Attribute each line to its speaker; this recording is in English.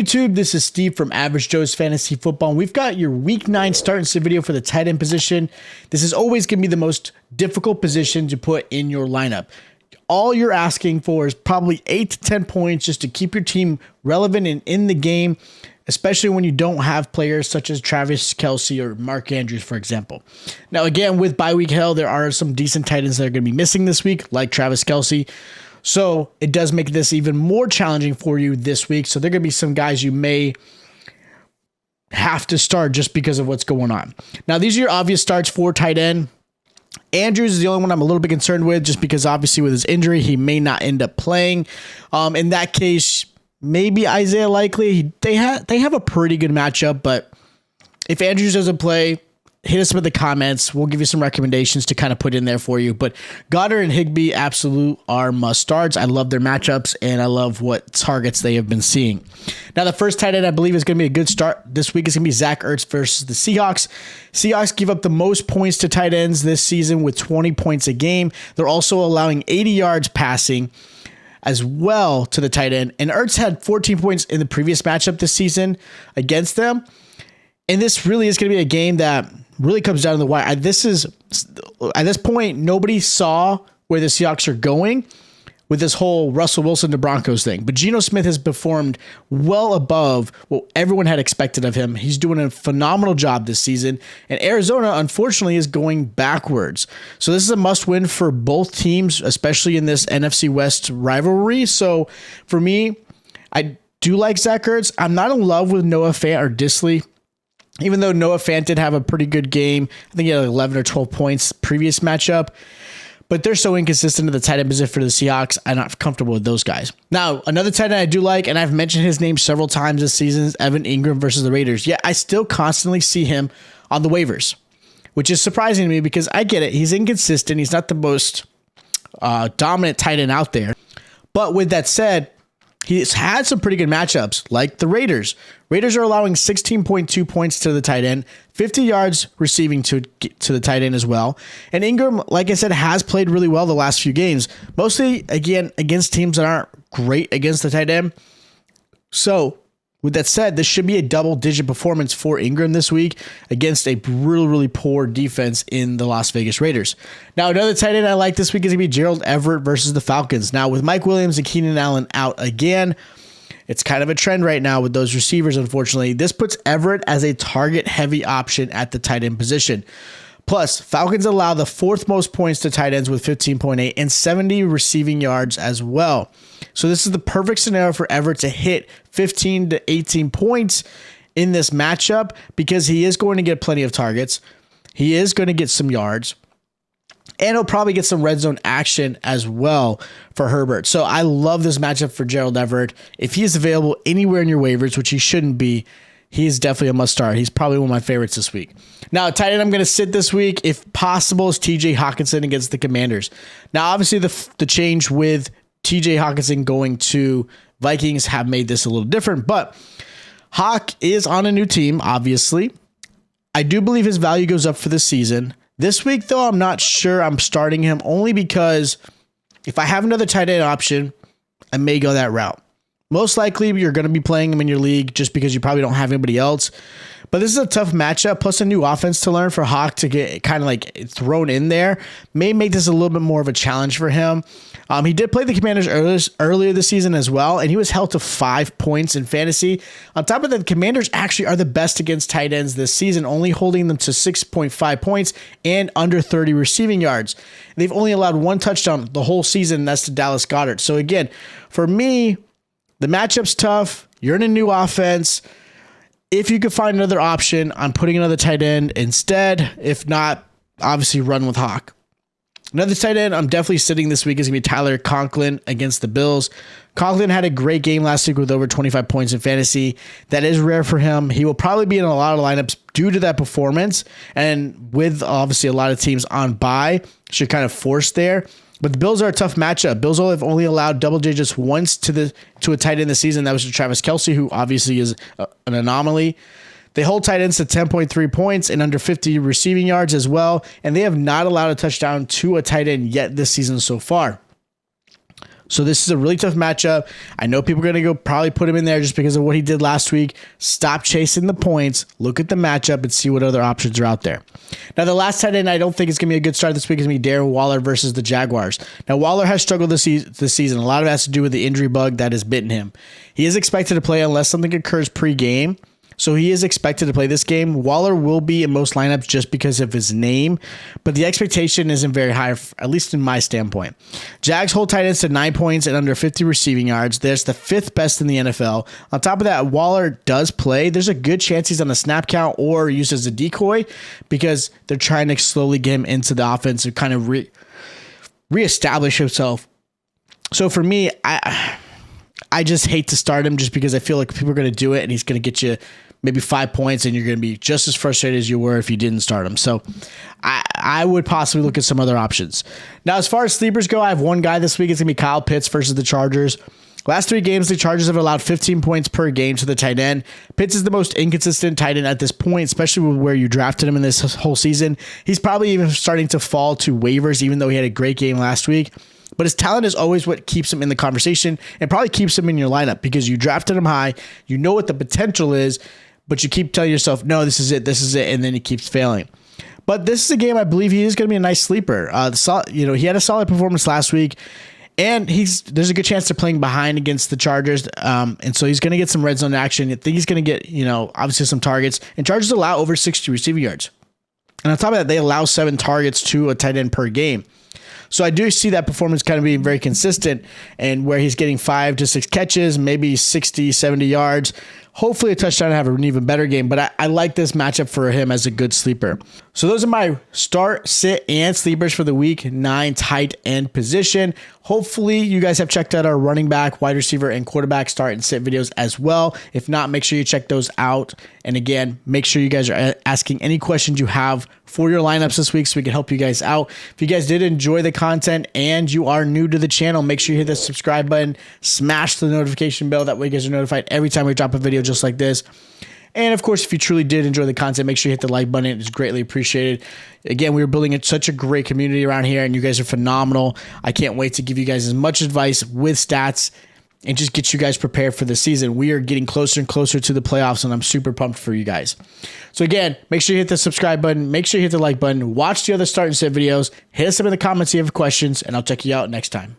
Speaker 1: YouTube? This is Steve from Average Joe's Fantasy Football. And we've got your Week 9 start and sit video for the tight end position. This is always going to be the most difficult position to put in your lineup. All you're asking for is probably 8 to 10 points just to keep your team relevant and in the game, especially when you don't have players such as Travis Kelce or Mark Andrews, for example. Now, again, with bye week hell, there are some decent tight ends that are going to be missing this week, like Travis Kelce. So it does make this even more challenging for you this week. So there are going to be some guys you may have to start just because of what's going on. Now, these are your obvious starts for tight end. Andrews is the only one I'm a little bit concerned with just because obviously with his injury, he may not end up playing. In that case, maybe Isaiah Likely. They have a pretty good matchup, but if Andrews doesn't play, hit us with the comments. We'll give you some recommendations to kind of put in there for you. But Goddard and Higbee absolute are must starts. I love their matchups, and I love what targets they have been seeing. Now, the first tight end I believe is going to be a good start this week is going to be Zach Ertz versus the Seahawks. Seahawks give up the most points to tight ends this season with 20 points a game. They're also allowing 80 yards passing as well to the tight end. And Ertz had 14 points in the previous matchup this season against them. And this really is going to be a game that really comes down to the wire. At this point, nobody saw where the Seahawks are going with this whole Russell Wilson to Broncos thing. But Geno Smith has performed well above what everyone had expected of him. He's doing a phenomenal job this season. And Arizona, unfortunately, is going backwards. So this is a must-win for both teams, especially in this NFC West rivalry. So for me, I do like Zach Ertz. I'm not in love with Noah Fant or Disley. Even though Noah Fant did have a pretty good game, I think he had 11 or 12 points previous matchup, but they're so inconsistent in the tight end position for the Seahawks. I'm not comfortable with those guys. Now, another tight end I do like, and I've mentioned his name several times this season, is Evan Ingram versus the Raiders. Yeah, I still constantly see him on the waivers, which is surprising to me because I get it. He's inconsistent. He's not the most dominant tight end out there. But with that said, he's had some pretty good matchups, like the Raiders. Raiders are allowing 16.2 points to the tight end, 50 yards receiving to the tight end as well. And Ingram, like I said, has played really well the last few games, mostly, again, against teams that aren't great against the tight end. So, with that said, this should be a double-digit performance for Ingram this week against a really, really poor defense in the Las Vegas Raiders. Now, another tight end I like this week is going to be Gerald Everett versus the Falcons. Now, with Mike Williams and Keenan Allen out again, it's kind of a trend right now with those receivers, unfortunately. This puts Everett as a target-heavy option at the tight end position. Plus, Falcons allow the fourth most points to tight ends with 15.8 and 70 receiving yards as well. So this is the perfect scenario for Everett to hit 15 to 18 points in this matchup because he is going to get plenty of targets. He is going to get some yards. And he'll probably get some red zone action as well for Herbert. So I love this matchup for Gerald Everett. If he is available anywhere in your waivers, which he shouldn't be, he is definitely a must start. He's probably one of my favorites this week. Now, a tight end I'm going to sit this week, if possible, is TJ Hawkinson against the Commanders. Now, obviously, the change with TJ Hawkinson going to Vikings have made this a little different, but Hawk is on a new team, obviously. I do believe his value goes up for the season. This week, though, I'm not sure I'm starting him only because if I have another tight end option, I may go that route. Most likely, you're going to be playing him in your league just because you probably don't have anybody else. But this is a tough matchup, plus a new offense to learn for Hawk to get kind of like thrown in there. May make this a little bit more of a challenge for him. He did play the Commanders earlier this season as well, and he was held to 5 points in fantasy. On top of that, the Commanders actually are the best against tight ends this season, only holding them to 6.5 points and under 30 receiving yards. They've only allowed 1 touchdown the whole season, and that's to Dallas Goedert. So again, for me, the matchup's tough. You're in a new offense. If you could find another option, I'm putting another tight end instead. If not, obviously run with Hawk. Another tight end I'm definitely sitting this week is going to be Tyler Conklin against the Bills. Conklin had a great game last week with over 25 points in fantasy. That is rare for him. He will probably be in a lot of lineups due to that performance. And with obviously a lot of teams on bye, should kind of force there. But the Bills are a tough matchup. Bills have only allowed double digits once to a tight end this season. That was to Travis Kelce, who obviously is an anomaly. They hold tight ends to 10.3 points and under 50 receiving yards as well. And they have not allowed a touchdown to a tight end yet this season so far. So this is a really tough matchup. I know people are going to go probably put him in there just because of what he did last week. Stop chasing the points. Look at the matchup and see what other options are out there. Now, the last tight end I don't think is going to be a good start this week is going to be Darren Waller versus the Jaguars. Now, Waller has struggled this season. A lot of it has to do with the injury bug that has bitten him. He is expected to play unless something occurs pre-game. So he is expected to play this game. Waller will be in most lineups just because of his name, but the expectation isn't very high, at least in my standpoint. Jags hold tight ends to 9 points and under 50 receiving yards. There's the 5th best in the NFL. On top of that, Waller does play. There's a good chance he's on the snap count or used as a decoy because they're trying to slowly get him into the offense and kind of reestablish himself. So for me, I just hate to start him just because I feel like people are going to do it and he's going to get you maybe 5 points and you're going to be just as frustrated as you were if you didn't start him. So I would possibly look at some other options. Now, as far as sleepers go, I have one guy this week. It's going to be Kyle Pitts versus the Chargers. Last 3 games, the Chargers have allowed 15 points per game to the tight end. Pitts is the most inconsistent tight end at this point, especially with where you drafted him in this whole season. He's probably even starting to fall to waivers, even though he had a great game last week. But his talent is always what keeps him in the conversation and probably keeps him in your lineup because you drafted him high. You know what the potential is, but you keep telling yourself, no, this is it, and then he keeps failing. But this is a game I believe he is going to be a nice sleeper. He had a solid performance last week, and there's a good chance they're playing behind against the Chargers, and so he's going to get some red zone action. I think he's going to get, obviously some targets, and Chargers allow over 60 receiving yards. And on top of that, they allow 7 targets to a tight end per game. So I do see that performance kind of being very consistent and where he's getting 5 to 6 catches, maybe 60, 70 yards, hopefully a touchdown and have an even better game. But I like this matchup for him as a good sleeper. So those are my start, sit, and sleepers for the week 9 tight end position. Hopefully you guys have checked out our running back, wide receiver, and quarterback start and sit videos as well. If not, make sure you check those out. And again, make sure you guys are asking any questions you have for your lineups this week so we can help you guys out. If you guys did enjoy the content and you are new to the channel, make sure you hit the subscribe button, smash the notification bell. That way you guys are notified every time we drop a video just like this. And of course, if you truly did enjoy the content, make sure you hit the like button. It's greatly appreciated. Again, we're building such a great community around here, and you guys are phenomenal. I can't wait to give you guys as much advice with stats and just get you guys prepared for the season. We are getting closer and closer to the playoffs, and I'm super pumped for you guys. So again, make sure you hit the subscribe button. Make sure you hit the like button. Watch the other start and sit videos. Hit us up in the comments if you have questions, and I'll check you out next time.